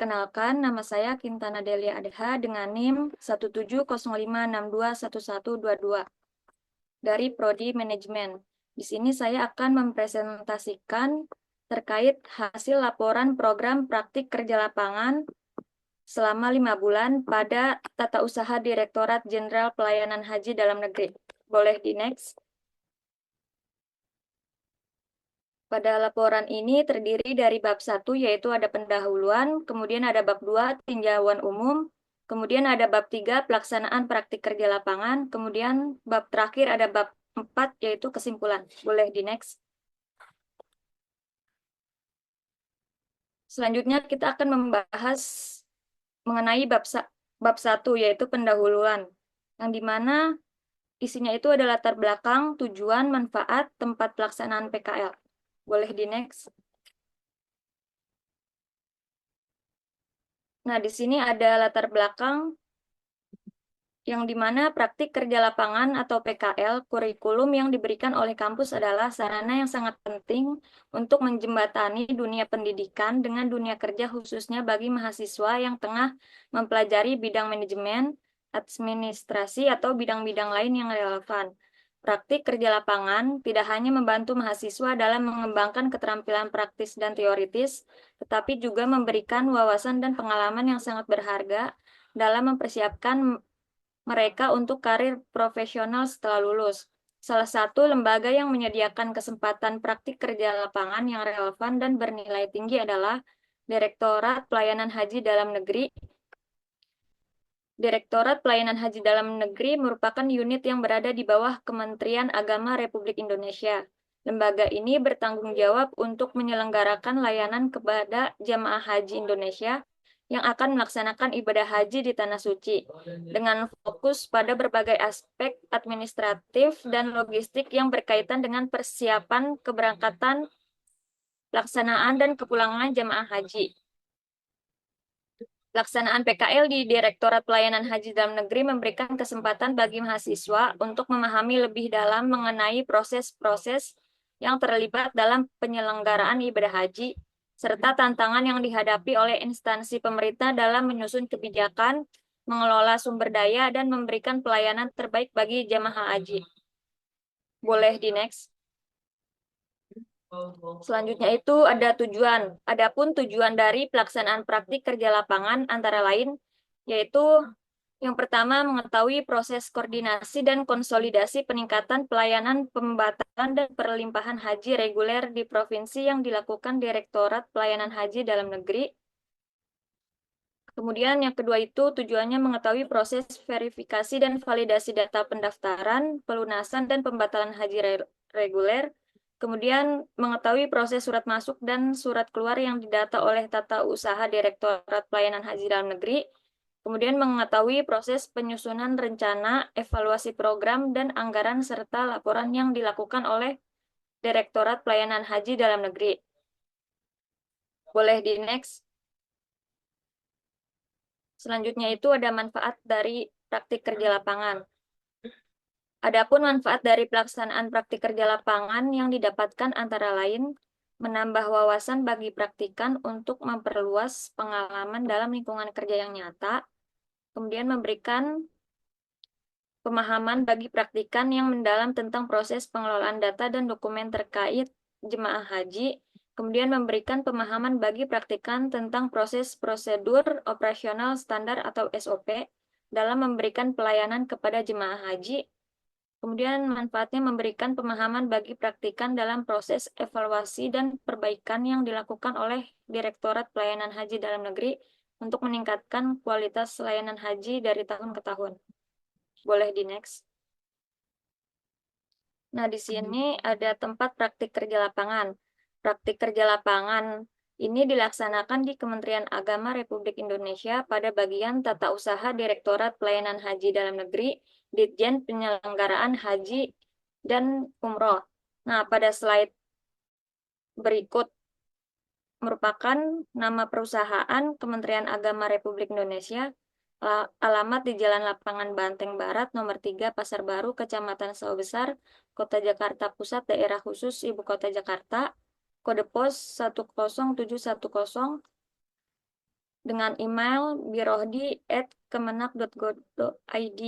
Perkenalkan, nama saya Kintana Delia Adha dengan NIM 17056211122 dari Prodi Manajemen. Di sini saya akan mempresentasikan terkait hasil laporan program praktik kerja lapangan selama 5 bulan pada Tata Usaha Direktorat Jenderal Pelayanan Haji Dalam Negeri. Boleh di next. Pada laporan ini terdiri dari bab 1 yaitu ada pendahuluan, kemudian ada bab 2 tinjauan umum, kemudian ada bab 3 pelaksanaan praktik kerja lapangan, kemudian bab terakhir ada bab 4 yaitu kesimpulan. Boleh di next. Selanjutnya kita akan membahas mengenai bab 1 yaitu pendahuluan, yang dimana isinya itu ada latar belakang, tujuan, manfaat, tempat pelaksanaan PKL. Boleh di next. Nah, di sini ada latar belakang yang dimana praktik kerja lapangan atau PKL, kurikulum yang diberikan oleh kampus adalah sarana yang sangat penting untuk menjembatani dunia pendidikan dengan dunia kerja khususnya bagi mahasiswa yang tengah mempelajari bidang manajemen, administrasi, atau bidang-bidang lain yang relevan. Praktik kerja lapangan tidak hanya membantu mahasiswa dalam mengembangkan keterampilan praktis dan teoritis, tetapi juga memberikan wawasan dan pengalaman yang sangat berharga dalam mempersiapkan mereka untuk karir profesional setelah lulus. Salah satu lembaga yang menyediakan kesempatan praktik kerja lapangan yang relevan dan bernilai tinggi adalah Direktorat Pelayanan Haji Dalam Negeri. Direktorat Pelayanan Haji Dalam Negeri merupakan unit yang berada di bawah Kementerian Agama Republik Indonesia. Lembaga ini bertanggung jawab untuk menyelenggarakan layanan kepada jamaah haji Indonesia yang akan melaksanakan ibadah haji di Tanah Suci, dengan fokus pada berbagai aspek administratif dan logistik yang berkaitan dengan persiapan keberangkatan, pelaksanaan, dan kepulangan jamaah haji. Pelaksanaan PKL di Direktorat Pelayanan Haji Dalam Negeri memberikan kesempatan bagi mahasiswa untuk memahami lebih dalam mengenai proses-proses yang terlibat dalam penyelenggaraan ibadah haji, serta tantangan yang dihadapi oleh instansi pemerintah dalam menyusun kebijakan, mengelola sumber daya, dan memberikan pelayanan terbaik bagi jamaah haji. Boleh di next. Selanjutnya itu ada tujuan. Adapun tujuan dari pelaksanaan praktik kerja lapangan antara lain yaitu yang pertama mengetahui proses koordinasi dan konsolidasi peningkatan pelayanan pembatalan dan perlimpahan haji reguler di provinsi yang dilakukan Direktorat Pelayanan Haji Dalam Negeri. Kemudian yang kedua itu tujuannya mengetahui proses verifikasi dan validasi data pendaftaran, pelunasan, dan pembatalan haji reguler. Kemudian mengetahui proses surat masuk dan surat keluar yang didata oleh Tata Usaha Direktorat Pelayanan Haji Dalam Negeri. Kemudian mengetahui proses penyusunan rencana, evaluasi program, dan anggaran serta laporan yang dilakukan oleh Direktorat Pelayanan Haji Dalam Negeri. Boleh di next. Selanjutnya itu ada manfaat dari praktik kerja lapangan. Adapun manfaat dari pelaksanaan praktik kerja lapangan yang didapatkan antara lain menambah wawasan bagi praktikan untuk memperluas pengalaman dalam lingkungan kerja yang nyata, kemudian memberikan pemahaman bagi praktikan yang mendalam tentang proses pengelolaan data dan dokumen terkait jemaah haji, kemudian memberikan pemahaman bagi praktikan tentang proses prosedur operasional standar atau SOP dalam memberikan pelayanan kepada jemaah haji. Kemudian manfaatnya memberikan pemahaman bagi praktikan dalam proses evaluasi dan perbaikan yang dilakukan oleh Direktorat Pelayanan Haji Dalam Negeri untuk meningkatkan kualitas layanan haji dari tahun ke tahun. Boleh di next. Nah, di sini ada tempat praktik kerja lapangan. Praktik kerja lapangan ini dilaksanakan di Kementerian Agama Republik Indonesia pada bagian Tata Usaha Direktorat Pelayanan Haji Dalam Negeri, Ditjen Penyelenggaraan Haji dan Umroh. Nah, pada slide berikut merupakan nama perusahaan Kementerian Agama Republik Indonesia, alamat di Jalan Lapangan Banteng Barat, nomor 3, Pasar Baru, Kecamatan Sawah Besar, Kota Jakarta Pusat, Daerah Khusus Ibu Kota Jakarta, kode pos 10710, dengan email birohdi@kemenak.go.id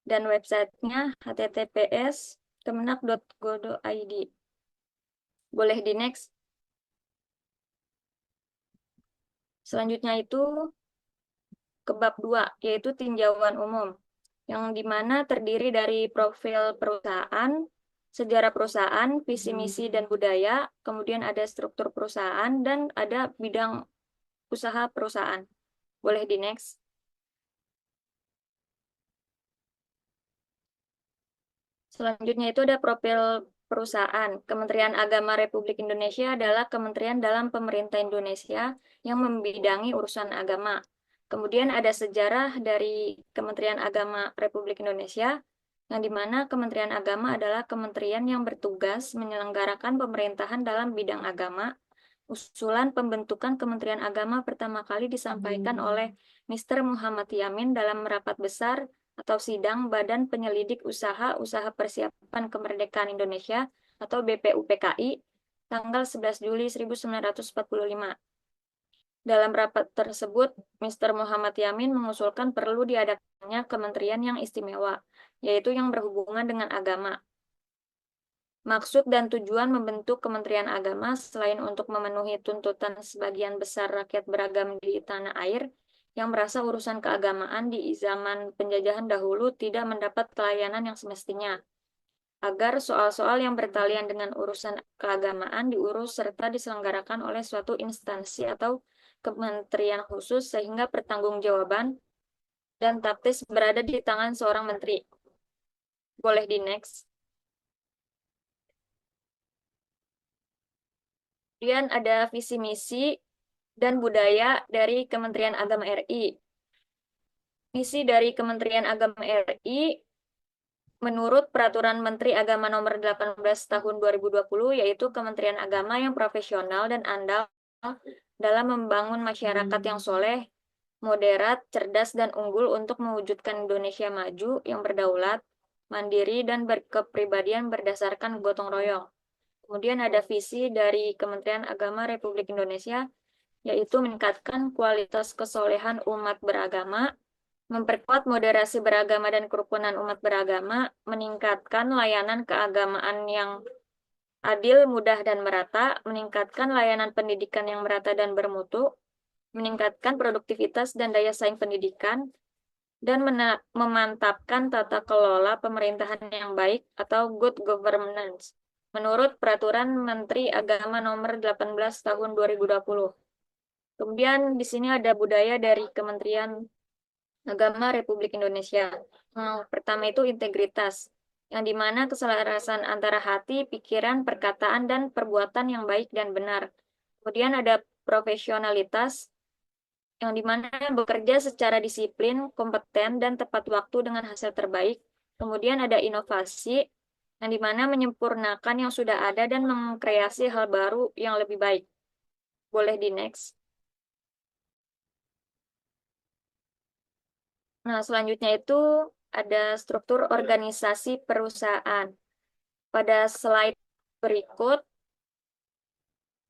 dan websitenya https://kemenak.go.id. Boleh di next. Selanjutnya itu ke bab 2, yaitu tinjauan umum, yang dimana terdiri dari profil perusahaan, sejarah perusahaan, visi misi dan budaya, kemudian ada struktur perusahaan, dan ada bidang usaha perusahaan. Boleh di next. Selanjutnya itu ada profil perusahaan. Kementerian Agama Republik Indonesia adalah kementerian dalam pemerintah Indonesia yang membidangi urusan agama. Kemudian ada sejarah dari Kementerian Agama Republik Indonesia, yang dimana Kementerian Agama adalah kementerian yang bertugas menyelenggarakan pemerintahan dalam bidang agama. Usulan pembentukan Kementerian Agama pertama kali disampaikan oleh Mr. Muhammad Yamin dalam rapat besar atau sidang Badan Penyelidik Usaha Persiapan Kemerdekaan Indonesia atau BPUPKI tanggal 11 Juli 1945. Dalam rapat tersebut, Mr. Muhammad Yamin mengusulkan perlu diadakannya kementerian yang istimewa, yaitu yang berhubungan dengan agama. Maksud dan tujuan membentuk Kementerian Agama selain untuk memenuhi tuntutan sebagian besar rakyat beragam di tanah air yang merasa urusan keagamaan di zaman penjajahan dahulu tidak mendapat pelayanan yang semestinya, agar soal-soal yang bertalian dengan urusan keagamaan diurus serta diselenggarakan oleh suatu instansi atau kementerian khusus sehingga pertanggungjawaban dan taktis berada di tangan seorang menteri. Boleh di next. Kemudian ada visi misi dan budaya dari Kementerian Agama RI. Misi dari Kementerian Agama RI menurut Peraturan Menteri Agama Nomor 18 Tahun 2020, yaitu Kementerian Agama yang profesional dan andal dalam membangun masyarakat yang soleh, moderat, cerdas, dan unggul untuk mewujudkan Indonesia maju yang berdaulat, mandiri, dan berkepribadian berdasarkan gotong royong. Kemudian ada visi dari Kementerian Agama Republik Indonesia, yaitu meningkatkan kualitas kesolehan umat beragama, memperkuat moderasi beragama dan kerukunan umat beragama, meningkatkan layanan keagamaan yang adil, mudah, dan merata, meningkatkan layanan pendidikan yang merata dan bermutu, meningkatkan produktivitas dan daya saing pendidikan, dan memantapkan tata kelola pemerintahan yang baik atau good governance menurut Peraturan Menteri Agama Nomor 18 Tahun 2020. Kemudian di sini ada budaya dari Kementerian Agama Republik Indonesia. Yang pertama itu integritas, yang dimana keselarasan antara hati, pikiran, perkataan, dan perbuatan yang baik dan benar. Kemudian ada profesionalitas, yang dimana bekerja secara disiplin, kompeten, dan tepat waktu dengan hasil terbaik. Kemudian ada inovasi, yang dimana menyempurnakan yang sudah ada dan mengkreasi hal baru yang lebih baik. Boleh di next. Nah, selanjutnya itu ada struktur organisasi perusahaan. Pada slide berikut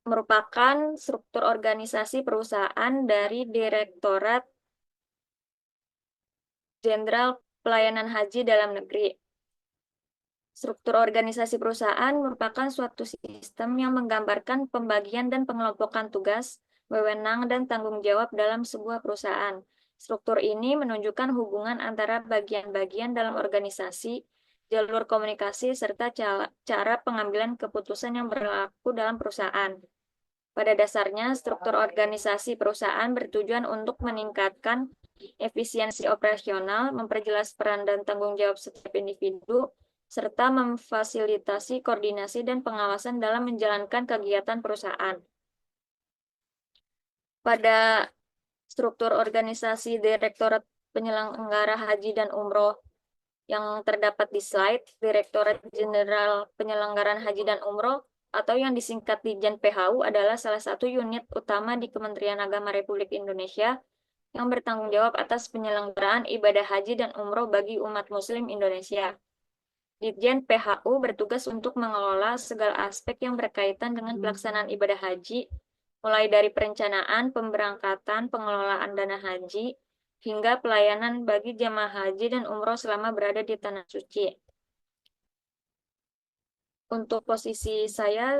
merupakan struktur organisasi perusahaan dari Direktorat Jenderal Pelayanan Haji Dalam Negeri. Struktur organisasi perusahaan merupakan suatu sistem yang menggambarkan pembagian dan pengelompokan tugas, wewenang, dan tanggung jawab dalam sebuah perusahaan. Struktur ini menunjukkan hubungan antara bagian-bagian dalam organisasi, jalur komunikasi, serta cara pengambilan keputusan yang berlaku dalam perusahaan. Pada dasarnya, struktur organisasi perusahaan bertujuan untuk meningkatkan efisiensi operasional, memperjelas peran dan tanggung jawab setiap individu, serta memfasilitasi koordinasi dan pengawasan dalam menjalankan kegiatan perusahaan. Pada struktur organisasi Direktorat Penyelenggara Haji dan Umroh yang terdapat di slide, Direktorat Jenderal Penyelenggaraan Haji dan Umroh atau yang disingkat Ditjen PHU adalah salah satu unit utama di Kementerian Agama Republik Indonesia yang bertanggung jawab atas penyelenggaraan ibadah haji dan umroh bagi umat muslim Indonesia. Ditjen PHU bertugas untuk mengelola segala aspek yang berkaitan dengan pelaksanaan ibadah haji, mulai dari perencanaan, pemberangkatan, pengelolaan dana haji, hingga pelayanan bagi jamaah haji dan umroh selama berada di Tanah Suci. Untuk posisi saya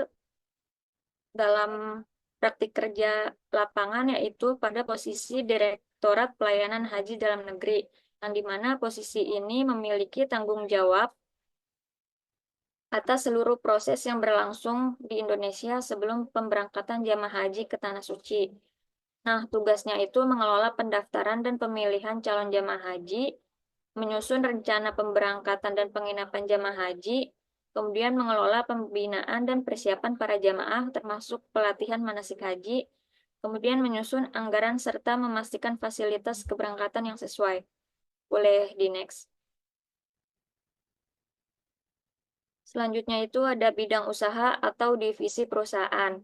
dalam praktik kerja lapangan yaitu pada posisi Direktorat Pelayanan Haji Dalam Negeri, yang dimana posisi ini memiliki tanggung jawab atas seluruh proses yang berlangsung di Indonesia sebelum pemberangkatan jamaah haji ke Tanah Suci. Nah, tugasnya itu mengelola pendaftaran dan pemilihan calon jamaah haji, menyusun rencana pemberangkatan dan penginapan jamaah haji, kemudian mengelola pembinaan dan persiapan para jamaah termasuk pelatihan manasik haji, kemudian menyusun anggaran serta memastikan fasilitas keberangkatan yang sesuai. Boleh di next. Selanjutnya itu ada bidang usaha atau divisi perusahaan,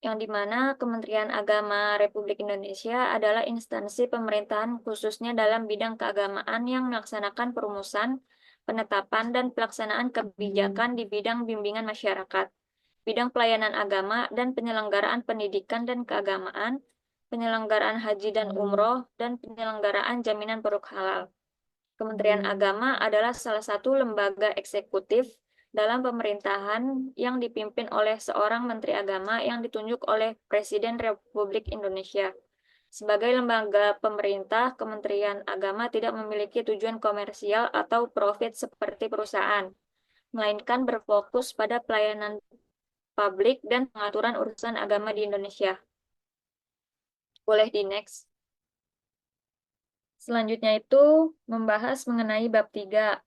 yang dimana Kementerian Agama Republik Indonesia adalah instansi pemerintahan khususnya dalam bidang keagamaan yang melaksanakan perumusan, penetapan, dan pelaksanaan kebijakan di bidang bimbingan masyarakat, bidang pelayanan agama, dan penyelenggaraan pendidikan dan keagamaan, penyelenggaraan haji dan umroh, dan penyelenggaraan jaminan produk halal. Kementerian Agama adalah salah satu lembaga eksekutif dalam pemerintahan yang dipimpin oleh seorang Menteri Agama yang ditunjuk oleh Presiden Republik Indonesia. Sebagai lembaga pemerintah, Kementerian Agama tidak memiliki tujuan komersial atau profit seperti perusahaan, melainkan berfokus pada pelayanan publik dan pengaturan urusan agama di Indonesia. Boleh di next. Selanjutnya itu membahas mengenai bab 3,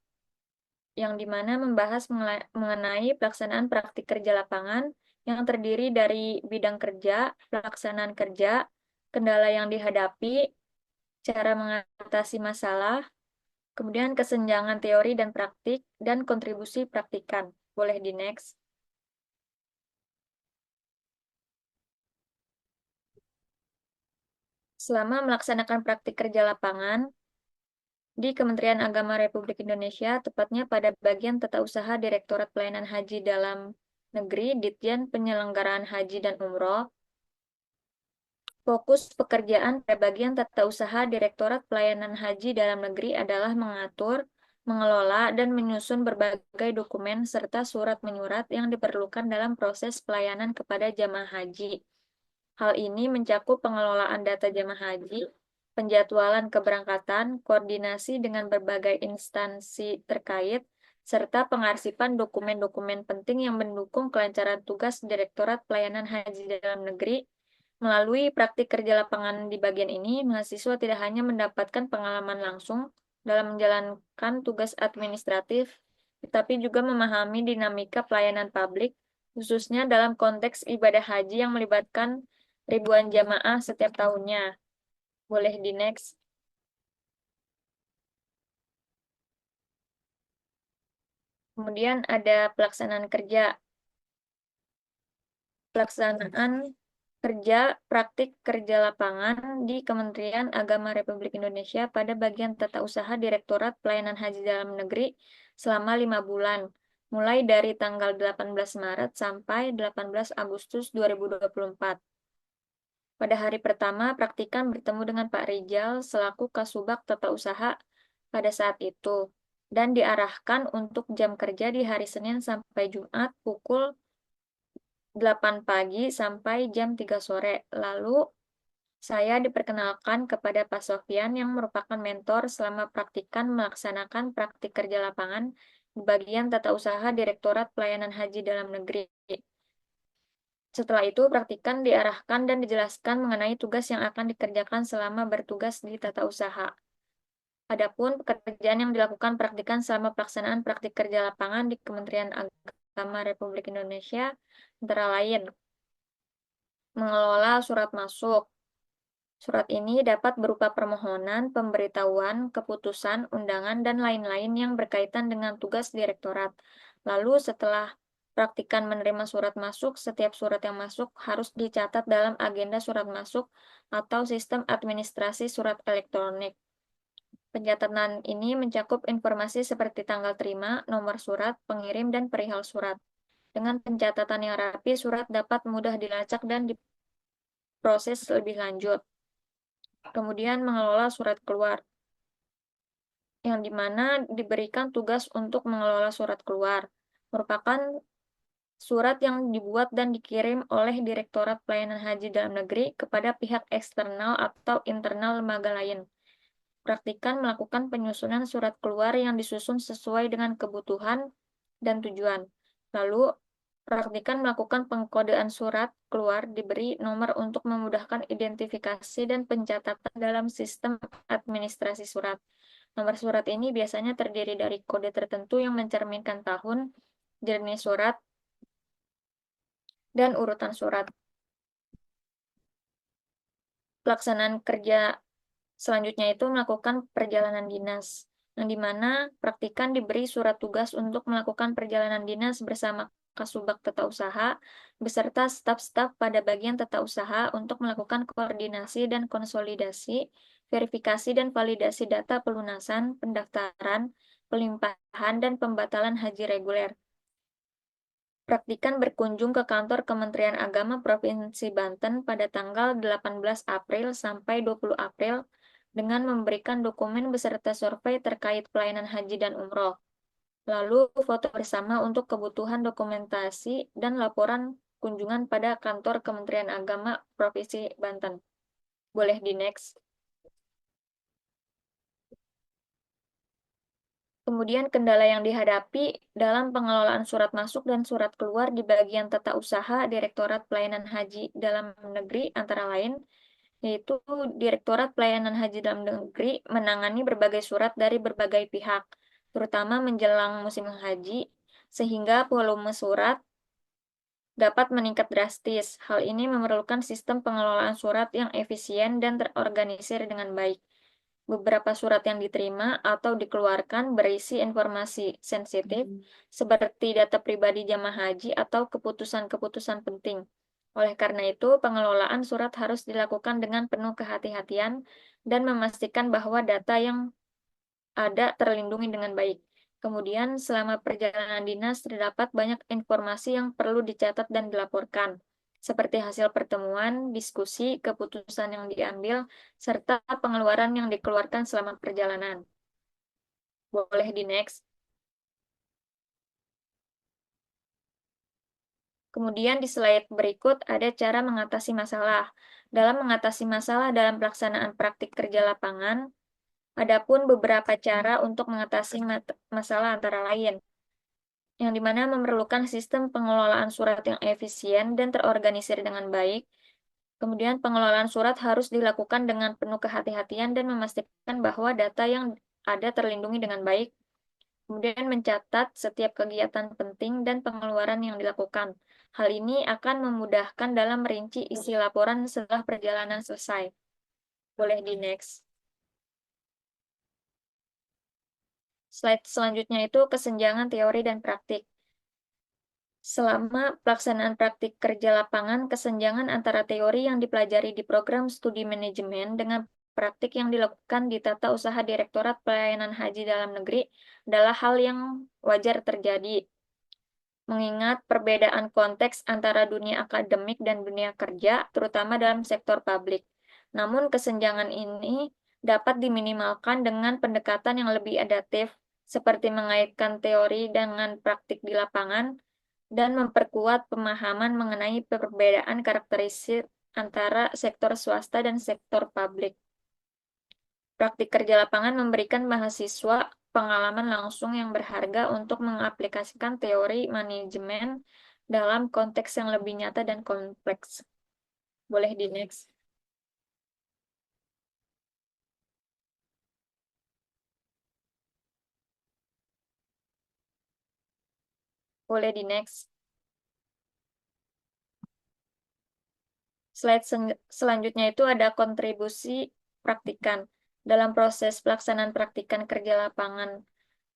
yang dimana membahas mengenai pelaksanaan praktik kerja lapangan yang terdiri dari bidang kerja, pelaksanaan kerja, kendala yang dihadapi, cara mengatasi masalah, kemudian kesenjangan teori dan praktik, dan kontribusi praktikan. Boleh di next. Selama melaksanakan praktik kerja lapangan di Kementerian Agama Republik Indonesia, tepatnya pada bagian Tata Usaha Direktorat Pelayanan Haji Dalam Negeri, Ditjen Penyelenggaraan Haji dan Umroh, fokus pekerjaan pada bagian tata usaha Direktorat Pelayanan Haji Dalam Negeri adalah mengatur, mengelola, dan menyusun berbagai dokumen serta surat menyurat yang diperlukan dalam proses pelayanan kepada jamaah haji. Hal ini mencakup pengelolaan data jamaah haji, penjadwalan keberangkatan, koordinasi dengan berbagai instansi terkait, serta pengarsipan dokumen-dokumen penting yang mendukung kelancaran tugas Direktorat Pelayanan Haji Dalam Negeri. Melalui praktik kerja lapangan di bagian ini, mahasiswa tidak hanya mendapatkan pengalaman langsung dalam menjalankan tugas administratif, tetapi juga memahami dinamika pelayanan publik, khususnya dalam konteks ibadah haji yang melibatkan ribuan jamaah setiap tahunnya. Boleh di next. Kemudian ada pelaksanaan kerja. Pelaksanaan kerja praktik kerja lapangan di Kementerian Agama Republik Indonesia pada bagian tata usaha Direktorat Pelayanan Haji Dalam Negeri selama 5 bulan, mulai dari tanggal 18 Maret sampai 18 Agustus 2024. Pada hari pertama, praktikan bertemu dengan Pak Rijal selaku Kasubag Tata Usaha pada saat itu, dan diarahkan untuk jam kerja di hari Senin sampai Jumat pukul 8 pagi sampai jam 3 sore. Lalu saya diperkenalkan kepada Pak Sofyan yang merupakan mentor selama praktikan melaksanakan praktik kerja lapangan di bagian tata usaha Direktorat Pelayanan Haji Dalam Negeri. Setelah itu, praktikan diarahkan dan dijelaskan mengenai tugas yang akan dikerjakan selama bertugas di tata usaha. Adapun pekerjaan yang dilakukan praktikan selama pelaksanaan praktik kerja lapangan di Kementerian Agama Republik Indonesia antara lain mengelola surat masuk. Surat ini dapat berupa permohonan, pemberitahuan, keputusan, undangan, dan lain-lain yang berkaitan dengan tugas direktorat. Lalu setelah praktikan menerima surat masuk, setiap surat yang masuk harus dicatat dalam agenda surat masuk atau sistem administrasi surat elektronik. Pencatatan ini mencakup informasi seperti tanggal terima, nomor surat, pengirim, dan perihal surat. Dengan pencatatan yang rapi, surat dapat mudah dilacak dan diproses lebih lanjut. Kemudian mengelola surat keluar, yang dimana diberikan tugas untuk mengelola surat keluar. Merupakan surat yang dibuat dan dikirim oleh Direktorat Pelayanan Haji Dalam Negeri kepada pihak eksternal atau internal lembaga lain. Praktikan melakukan penyusunan surat keluar yang disusun sesuai dengan kebutuhan dan tujuan. Lalu, praktikan melakukan pengkodean surat keluar diberi nomor untuk memudahkan identifikasi dan pencatatan dalam sistem administrasi surat. Nomor surat ini biasanya terdiri dari kode tertentu yang mencerminkan tahun, jenis surat, dan urutan surat. Pelaksanaan kerja selanjutnya itu melakukan perjalanan dinas, yang dimana praktikan diberi surat tugas untuk melakukan perjalanan dinas bersama Kasubag Tata Usaha beserta staf-staf pada bagian tata usaha untuk melakukan koordinasi dan konsolidasi, verifikasi dan validasi data pelunasan, pendaftaran, pelimpahan, dan pembatalan haji reguler. Praktikan berkunjung ke kantor Kementerian Agama Provinsi Banten pada tanggal 18 April sampai 20 April dengan memberikan dokumen beserta survei terkait pelayanan haji dan umroh. Lalu foto bersama untuk kebutuhan dokumentasi dan laporan kunjungan pada kantor Kementerian Agama Provinsi Banten. Boleh di next. Kemudian kendala yang dihadapi dalam pengelolaan surat masuk dan surat keluar di bagian tata usaha Direktorat Pelayanan Haji Dalam Negeri antara lain, yaitu Direktorat Pelayanan Haji Dalam Negeri menangani berbagai surat dari berbagai pihak, terutama menjelang musim haji, sehingga volume surat dapat meningkat drastis. Hal ini memerlukan sistem pengelolaan surat yang efisien dan terorganisir dengan baik. Beberapa surat yang diterima atau dikeluarkan berisi informasi sensitif seperti data pribadi jamaah haji atau keputusan-keputusan penting. Oleh karena itu, pengelolaan surat harus dilakukan dengan penuh kehati-hatian dan memastikan bahwa data yang ada terlindungi dengan baik. Kemudian, selama perjalanan dinas terdapat banyak informasi yang perlu dicatat dan dilaporkan, seperti hasil pertemuan, diskusi, keputusan yang diambil, serta pengeluaran yang dikeluarkan selama perjalanan. Boleh di next. Kemudian di slide berikut ada cara mengatasi masalah. Dalam mengatasi masalah dalam pelaksanaan praktik kerja lapangan, adapun beberapa cara untuk mengatasi masalah antara lain, yang dimana memerlukan sistem pengelolaan surat yang efisien dan terorganisir dengan baik. Kemudian pengelolaan surat harus dilakukan dengan penuh kehati-hatian dan memastikan bahwa data yang ada terlindungi dengan baik. Kemudian mencatat setiap kegiatan penting dan pengeluaran yang dilakukan. Hal ini akan memudahkan dalam merinci isi laporan setelah perjalanan selesai. Boleh di next. Slide selanjutnya itu kesenjangan teori dan praktik. Selama pelaksanaan praktik kerja lapangan, kesenjangan antara teori yang dipelajari di program studi manajemen dengan praktik yang dilakukan di Tata Usaha Direktorat Pelayanan Haji Dalam Negeri adalah hal yang wajar terjadi. Mengingat perbedaan konteks antara dunia akademik dan dunia kerja, terutama dalam sektor publik. Namun kesenjangan ini dapat diminimalkan dengan pendekatan yang lebih adaptif, seperti mengaitkan teori dengan praktik di lapangan, dan memperkuat pemahaman mengenai perbedaan karakteristik antara sektor swasta dan sektor publik. Praktik kerja lapangan memberikan mahasiswa pengalaman langsung yang berharga untuk mengaplikasikan teori manajemen dalam konteks yang lebih nyata dan kompleks. Boleh di next. Boleh di next. Slide selanjutnya itu ada kontribusi praktikan. Dalam proses pelaksanaan praktikan kerja lapangan,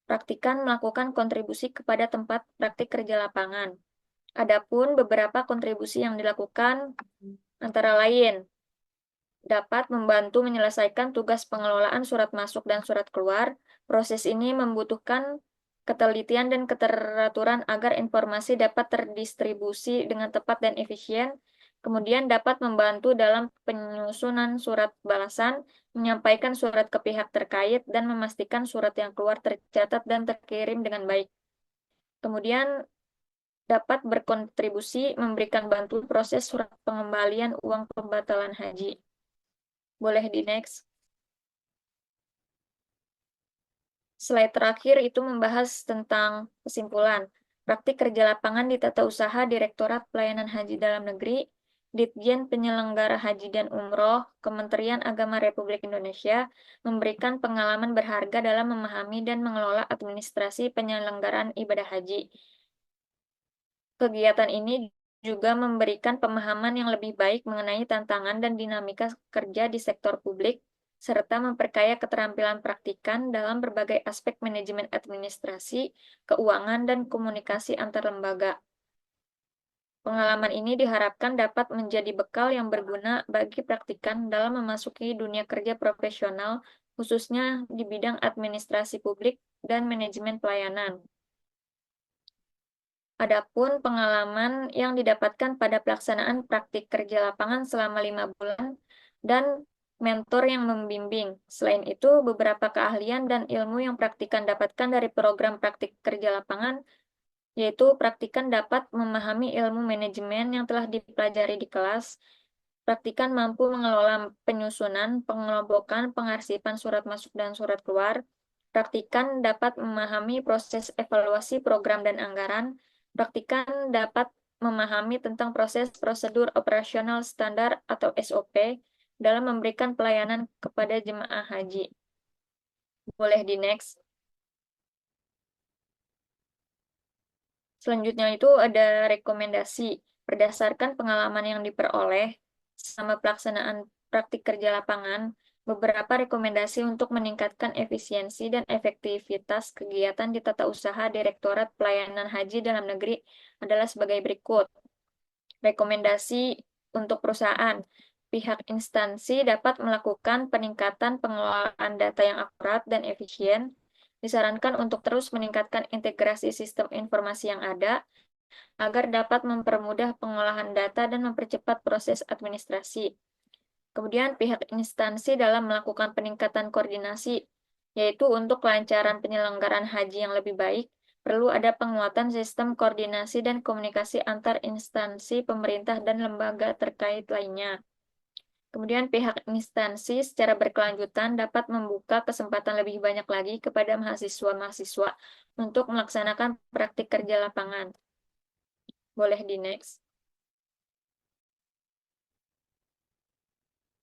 praktikan melakukan kontribusi kepada tempat praktik kerja lapangan. Adapun beberapa kontribusi yang dilakukan antara lain dapat membantu menyelesaikan tugas pengelolaan surat masuk dan surat keluar. Proses ini membutuhkan ketelitian dan keteraturan agar informasi dapat terdistribusi dengan tepat dan efisien, kemudian dapat membantu dalam penyusunan surat balasan, menyampaikan surat ke pihak terkait, dan memastikan surat yang keluar tercatat dan terkirim dengan baik. Kemudian dapat berkontribusi memberikan bantuan proses surat pengembalian uang pembatalan haji. Boleh di next. Slide terakhir itu membahas tentang kesimpulan. Praktik kerja lapangan di Tata Usaha Direktorat Pelayanan Haji Dalam Negeri, Ditjen Penyelenggara Haji dan Umroh, Kementerian Agama Republik Indonesia, memberikan pengalaman berharga dalam memahami dan mengelola administrasi penyelenggaraan ibadah haji. Kegiatan ini juga memberikan pemahaman yang lebih baik mengenai tantangan dan dinamika kerja di sektor publik, serta memperkaya keterampilan praktikan dalam berbagai aspek manajemen administrasi, keuangan, dan komunikasi antar lembaga. Pengalaman ini diharapkan dapat menjadi bekal yang berguna bagi praktikan dalam memasuki dunia kerja profesional, khususnya di bidang administrasi publik dan manajemen pelayanan. Adapun pengalaman yang didapatkan pada pelaksanaan praktik kerja lapangan selama 5 bulan dan mentor yang membimbing. Selain itu, beberapa keahlian dan ilmu yang praktikan dapatkan dari program praktik kerja lapangan, yaitu praktikan dapat memahami ilmu manajemen yang telah dipelajari di kelas, praktikan mampu mengelola penyusunan, pengelompokan, pengarsipan surat masuk dan surat keluar, praktikan dapat memahami proses evaluasi program dan anggaran, praktikan dapat memahami tentang proses prosedur operasional standar atau SOP dalam memberikan pelayanan kepada jemaah haji. Boleh di next. Selanjutnya itu ada rekomendasi. Berdasarkan pengalaman yang diperoleh selama pelaksanaan praktik kerja lapangan, beberapa rekomendasi untuk meningkatkan efisiensi dan efektivitas kegiatan di Tata Usaha Direktorat Pelayanan Haji Dalam Negeri adalah sebagai berikut. Rekomendasi untuk perusahaan. Pihak instansi dapat melakukan peningkatan pengelolaan data yang akurat dan efisien. Disarankan untuk terus meningkatkan integrasi sistem informasi yang ada agar dapat mempermudah pengolahan data dan mempercepat proses administrasi. Kemudian pihak instansi dalam melakukan peningkatan koordinasi, yaitu untuk kelancaran penyelenggaraan haji yang lebih baik, perlu ada penguatan sistem koordinasi dan komunikasi antar instansi pemerintah dan lembaga terkait lainnya. Kemudian pihak instansi secara berkelanjutan dapat membuka kesempatan lebih banyak lagi kepada mahasiswa-mahasiswa untuk melaksanakan praktik kerja lapangan. Boleh di next.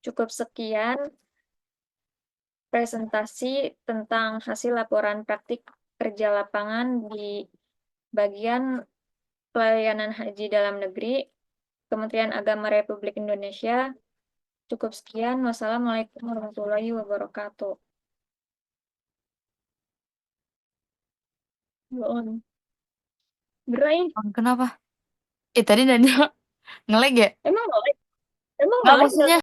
Cukup sekian presentasi tentang hasil laporan praktik kerja lapangan di bagian pelayanan haji dalam negeri, Kementerian Agama Republik Indonesia. Cukup sekian. Wassalamualaikum warahmatullahi wabarakatuh. Belum. Gerai. Kenapa? Tadi Daniel nge-lag ya? Emang ngelag? Emang Nggak ngelag? maksudnya